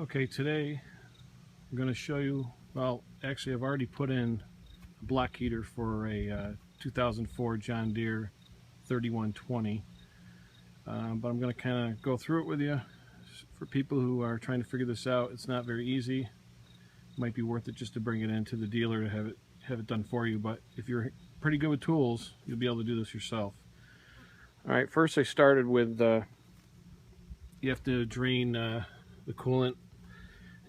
Okay, today I'm going to show you, well, actually I've already put in a block heater for a 2004 John Deere 3120, but I'm going to kind of go through it with you. For people who are trying to figure this out, it's not very easy. It might be worth it just to bring it into the dealer to have it done for you, but if you're pretty good with tools, you'll be able to do this yourself. Alright, first I started with, you have to drain the coolant.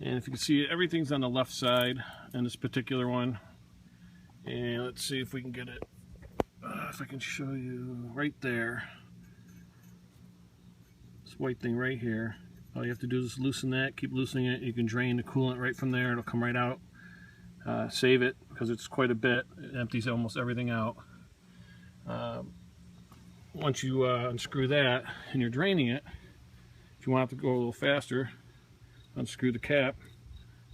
And if you can see, everything's on the left side in this particular one. And let's see if we can get it, if I can show you right there. This white thing right here. All you have to do is loosen that, keep loosening it. You can drain the coolant right from there. It'll come right out. Save it, because it's quite a bit. It empties almost everything out. Once you unscrew that and you're draining it, if you want it to go a little faster, unscrew the cap,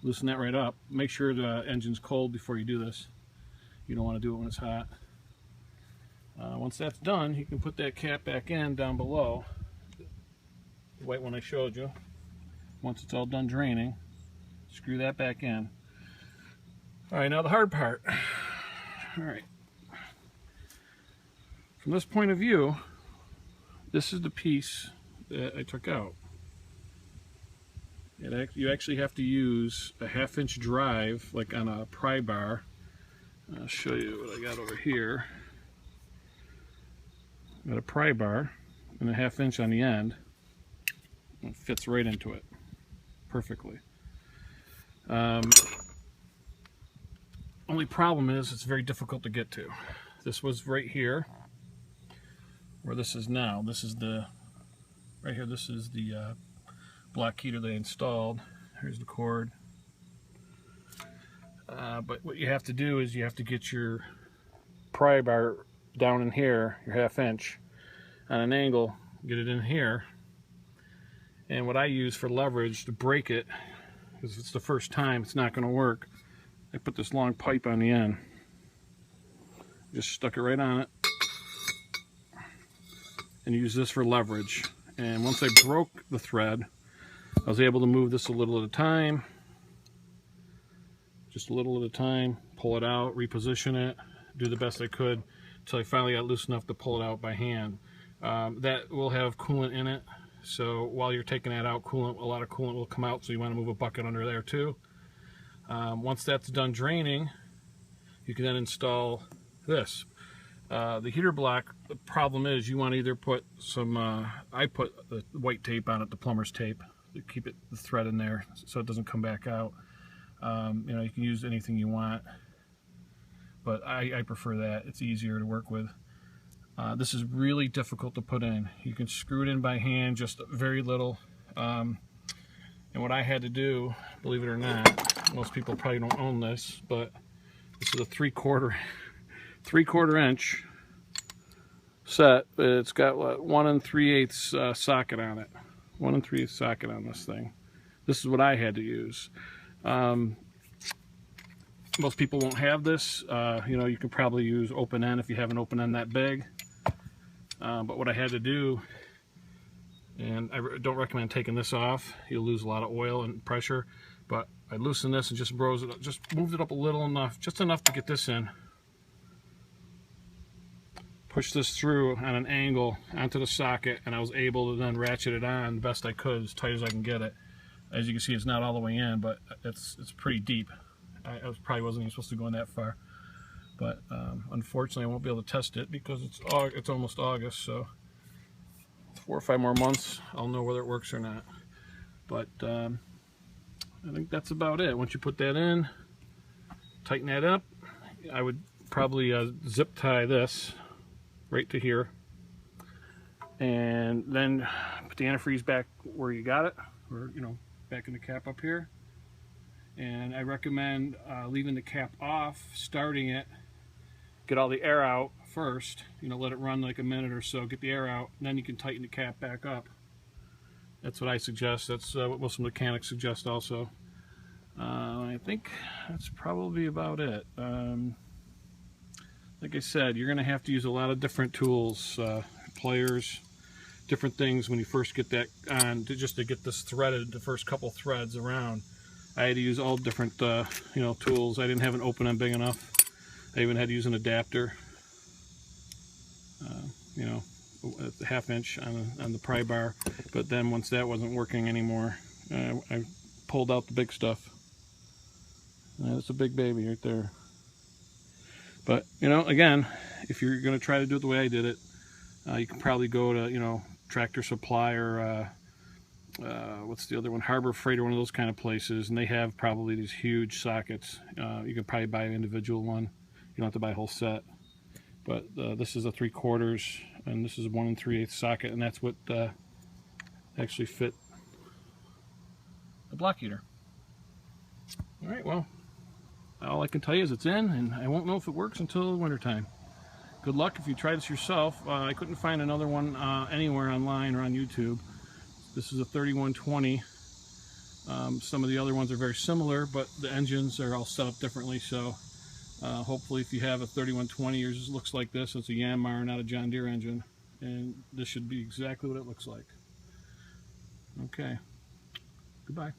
loosen that right up. Make sure the engine's cold before you do this. You don't want to do it when it's hot. Once that's done, you can put that cap back in down below, the white one I showed you. Once it's all done draining, screw that back in. Alright, now the hard part. Alright. From this point of view, this is the piece that I took out. You actually have to use a 1/2-inch drive, like on a pry bar. I'll show you what I got over here. I've got a pry bar and a 1/2 inch on the end. It fits right into it perfectly. Only problem is it's very difficult to get to. This was right here, where this is now. This is the, right here, this is the block heater they installed. Here's the cord. But what you have to do is you have to get your pry bar down in here, your 1/2 inch, on an angle, get it in here. And what I use for leverage to break it, because it's the first time, it's not going to work, I put this long pipe on the end. Just stuck it right on it. And use this for leverage. And once I broke the thread, I was able to move this a little at a time, just a little at a time, pull it out, reposition it, do the best I could until I finally got loose enough to pull it out by hand. That will have coolant in it, so while you're taking that out, a lot of coolant will come out, so you want to move a bucket under there too. Once that's done draining, you can then install this. The heater block, the problem is you want to either put some, I put the white tape on it, the plumber's tape, to keep the thread in there so it doesn't come back out. You know, you can use anything you want, but I prefer that. It's easier to work with. This is really difficult to put in. You can screw it in by hand, just very little. And what I had to do, believe it or not, most people probably don't own this, but this is a 3/4 inch set. It's got what, 1 3/8 socket on it. 1 3/8 socket on this thing. This is what I had to use. Most people won't have this. You know, you can probably use open end if you have an open end that big. But what I had to do, and I don't recommend taking this off. You'll lose a lot of oil and pressure. But I loosened this and just moved it up a little enough, just enough to get this in. Push this through on an angle onto the socket, and I was able to then ratchet it on the best I could, as tight as I can get it. As you can see, it's not all the way in, but it's pretty deep. I probably wasn't even supposed to go in that far, but unfortunately I won't be able to test it because it's almost August, so 4 or 5 more months I'll know whether it works or not. But I think that's about it. Once you put that in, tighten that up. I would probably zip tie this right to here, and then put the antifreeze back where you got it, or you know, back in the cap up here. And I recommend leaving the cap off, starting it, get all the air out first, you know, let it run like a minute or so, get the air out, and then you can tighten the cap back up. That's what I suggest. That's what most mechanics suggest also. I think that's probably about it. Like I said, you're going to have to use a lot of different tools, pliers, different things when you first get that on, just to get this threaded, the first couple threads around. I had to use all different you know, tools. I didn't have an open end big enough. I even had to use an adapter, you know, a 1/2 inch on the pry bar. But then once that wasn't working anymore, I pulled out the big stuff. That's a big baby right there. But, you know, again, if you're going to try to do it the way I did it, you can probably go to, you know, Tractor Supply or what's the other one, Harbor Freight, or one of those kind of places, and they have probably these huge sockets. You could probably buy an individual one. You don't have to buy a whole set. But this is a 3/4, and this is a 1 3/8 socket, and that's what actually fit the block heater. All right, well, all I can tell you is it's in, and I won't know if it works until wintertime. Good luck if you try this yourself. I couldn't find another one anywhere online or on YouTube. This is a 3120. Some of the other ones are very similar, but the engines are all set up differently. So hopefully if you have a 3120, yours looks like this. It's a Yanmar, not a John Deere engine. And this should be exactly what it looks like. Okay. Goodbye.